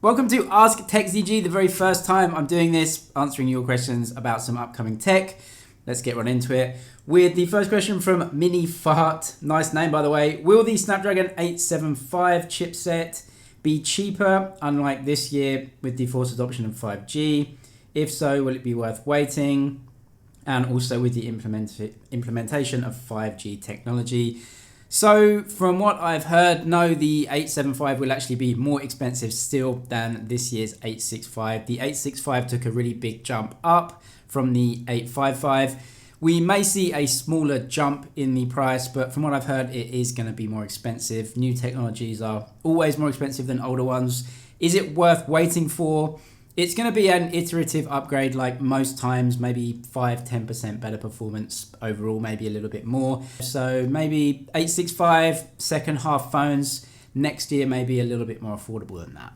Welcome to AskTechZG, the very first time I'm doing this, answering your questions about some upcoming tech. Let's get right into it with the first question from Mini Fart. Nice name, by the way. Will the Snapdragon 875 chipset be cheaper, unlike this year with the forced adoption of 5G? If so, will it be worth waiting? And also with the implementation of 5G technology. So from what I've heard, no, the 875 will actually be more expensive still than this year's 865. The 865 took a really big jump up from the 855. We may see a smaller jump in the price, but from what I've heard, it is going to be more expensive. New technologies are always more expensive than older ones. Is it worth waiting for? It's going to be an iterative upgrade like most times, maybe 5-10% better performance overall, maybe a little bit more. So maybe 865 second half phones next year, maybe a little bit more affordable than that.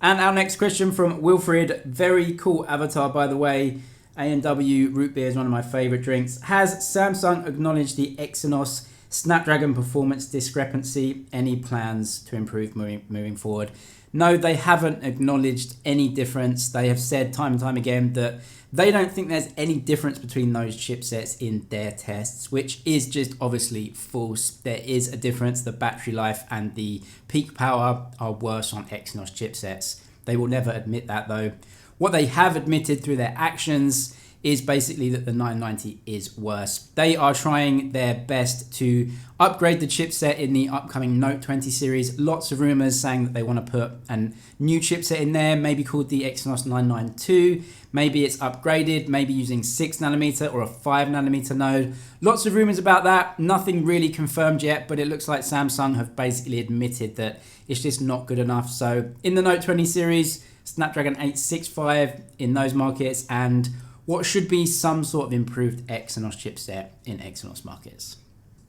And our next question from Wilfred, very cool avatar by the way. A&W root beer is one of my favorite drinks. Has Samsung acknowledged the Exynos Snapdragon performance discrepancy? Any plans to improve moving forward? No, they haven't acknowledged any difference. They have said time and time again that they don't think there's any difference between those chipsets in their tests, which is just obviously false. There is a difference. The battery life and the peak power are worse on Exynos chipsets. They will never admit that though. What they have admitted through their actions is basically that the 990 is worse. They are trying their best to upgrade the chipset in the upcoming Note 20 series. Lots of rumors saying that they want to put a new chipset in there, maybe called the Exynos 992. Maybe it's upgraded, maybe using 6nm or a 5nm node. Lots of rumors about that. Nothing really confirmed yet, but it looks like Samsung have basically admitted that it's just not good enough. So in the Note 20 series, Snapdragon 865 in those markets, and what should be some sort of improved Exynos chipset in Exynos markets.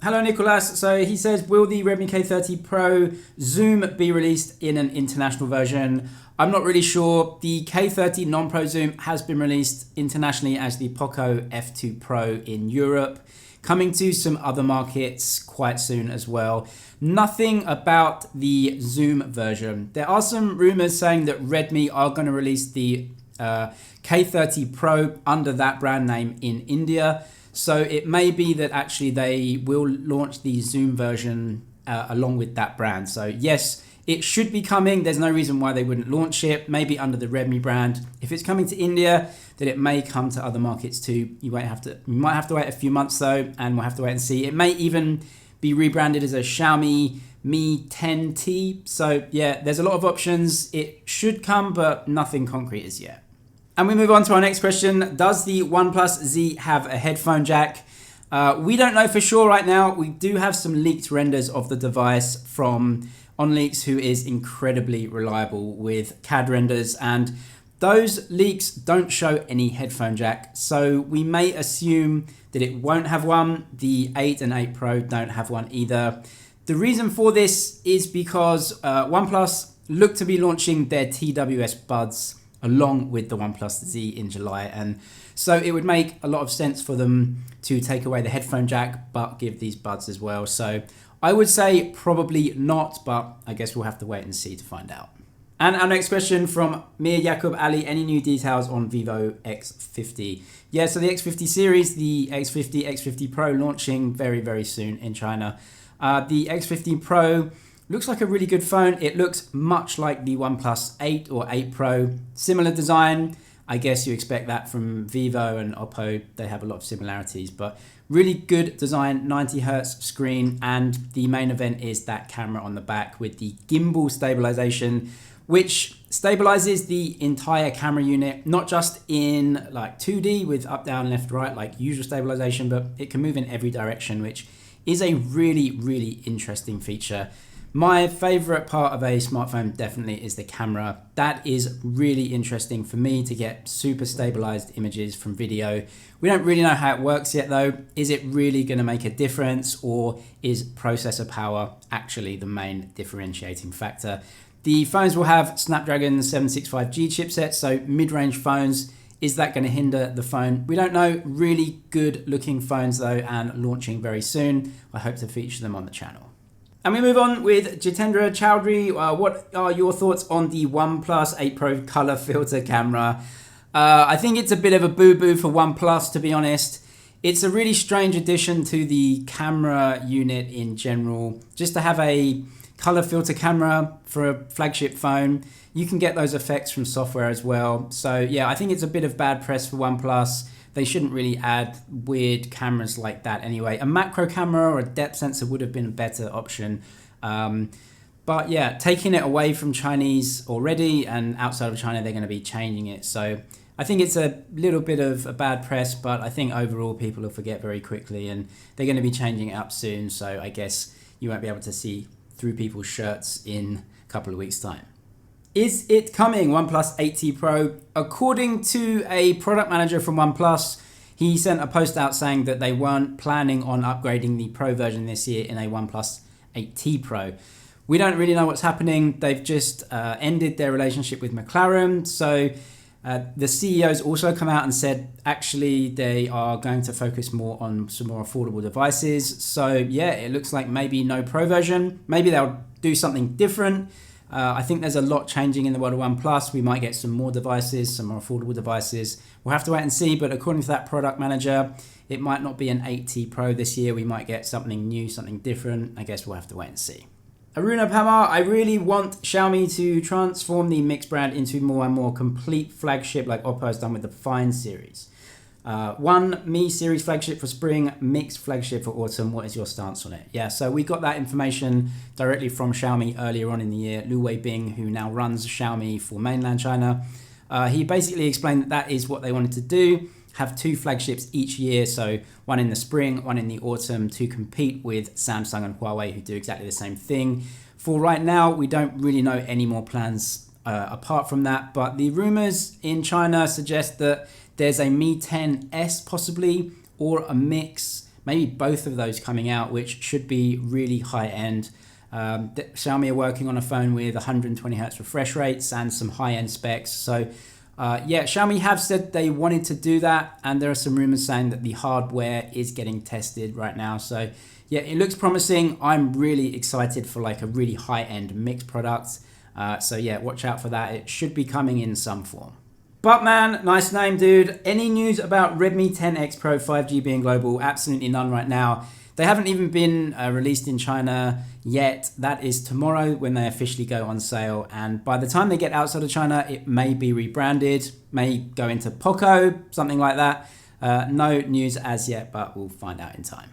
Hello Nicolas, so he says, will the Redmi K30 Pro zoom be released in an international version? I'm not really sure. The K30 non-Pro zoom has been released internationally as the Poco F2 Pro in Europe, coming to some other markets quite soon as well. Nothing about the zoom version. There are some rumors saying that Redmi are going to release the K30 Pro under that brand name in India. So it may be that actually they will launch the zoom version along with that brand. So yes, it should be coming. There's no reason why they wouldn't launch it, maybe under the Redmi brand. If it's coming to India, then it may come to other markets too. You might have to wait a few months though, and we'll have to wait and see. It may even be rebranded as a Xiaomi Mi 10T. So yeah, there's a lot of options. It should come, but nothing concrete as yet. And we move on to our next question. Does the OnePlus Z have a headphone jack? We don't know for sure right now. We do have some leaked renders of the device from OnLeaks, who is incredibly reliable with CAD renders, and those leaks don't show any headphone jack. So we may assume that it won't have one. The 8 and 8 Pro don't have one either. The reason for this is because OnePlus look to be launching their TWS Buds along with the OnePlus Z in July. And so it would make a lot of sense for them to take away the headphone jack, but give these buds as well. So I would say probably not, but I guess we'll have to wait and see to find out. And our next question from Mir Yaqub Ali, any new details on Vivo X50? Yeah, so the X50 series, the X50, X50 Pro launching very, very soon in China. The X50 Pro looks like a really good phone. It looks much like the OnePlus 8 or 8 Pro. Similar design. I guess you expect that from Vivo and Oppo. They have a lot of similarities, but really good design, 90 Hz screen. And the main event is that camera on the back with the gimbal stabilization, which stabilizes the entire camera unit, not just in like 2D with up, down, left, right, like usual stabilization, but it can move in every direction, which is a really, really interesting feature. My favorite part of a smartphone definitely is the camera. That is really interesting for me to get super stabilized images from video. We don't really know how it works yet though. Is it really going to make a difference, or is processor power actually the main differentiating factor? The phones will have Snapdragon 765G chipset, so mid-range phones. Is that going to hinder the phone? We don't know. Really good looking phones though, and launching very soon. I hope to feature them on the channel. And we move on with Jitendra Chowdhury. What are your thoughts on the OnePlus 8 Pro color filter camera? I think it's a bit of a boo-boo for OnePlus, to be honest. It's a really strange addition to the camera unit in general. Just to have a color filter camera for a flagship phone. You can get those effects from software as well. So yeah, I think it's a bit of bad press for OnePlus. They shouldn't really add weird cameras like that anyway. A macro camera or a depth sensor would have been a better option. But yeah, taking it away from Chinese already, and outside of China, they're going to be changing it. So I think it's a little bit of a bad press, but I think overall people will forget very quickly, and they're going to be changing it up soon. So I guess you won't be able to see through people's shirts in a couple of weeks' time. Is it coming? OnePlus 8T Pro. According to a product manager from OnePlus, he sent a post out saying that they weren't planning on upgrading the Pro version this year in a OnePlus 8T Pro. We don't really know what's happening. They've just ended their relationship with McLaren. So the CEO's also come out and said, actually, they are going to focus more on some more affordable devices. So yeah, it looks like maybe no Pro version. Maybe they'll do something different. I think there's a lot changing in the world of OnePlus. We might get some more devices, some more affordable devices. We'll have to wait and see, but according to that product manager, it might not be an 8T Pro this year. We might get something new, something different. I guess we'll have to wait and see. Aruna Pamar, I really want Xiaomi to transform the Mix brand into more and more complete flagship like Oppo has done with the Fine series. One Mi series flagship for spring, Mix flagship for autumn. What is your stance on it? Yeah, so we got that information directly from Xiaomi earlier on in the year. Lu Weibing, who now runs Xiaomi for mainland China, he basically explained that that is what they wanted to do. Have two flagships each year, so one in the spring, one in the autumn, to compete with Samsung and Huawei, who do exactly the same thing. For right now, we don't really know any more plans apart from that, but the rumors in China suggest that there's a Mi 10S possibly, or a Mix, maybe both of those coming out, which should be really high end. Xiaomi are working on a phone with 120 Hz refresh rates and some high end specs. So yeah, Xiaomi have said they wanted to do that, and there are some rumors saying that the hardware is getting tested right now. So yeah, it looks promising. I'm really excited for like a really high end Mix product. So yeah, watch out for that. It should be coming in some form. But man, nice name, dude. Any news about Redmi 10X Pro 5G being global? Absolutely none right now. They haven't even been released in China yet. That is tomorrow when they officially go on sale. And by the time they get outside of China, it may be rebranded, may go into Poco, something like that. No news as yet, but we'll find out in time.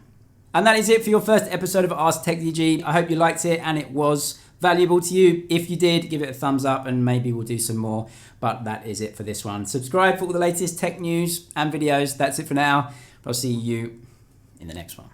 And that is it for your first episode of AskTechZG. I hope you liked it and it was valuable to you. If you did, give it a thumbs up and maybe we'll do some more. But that is it for this one. Subscribe for all the latest tech news and videos. That's it for now. I'll see you in the next one.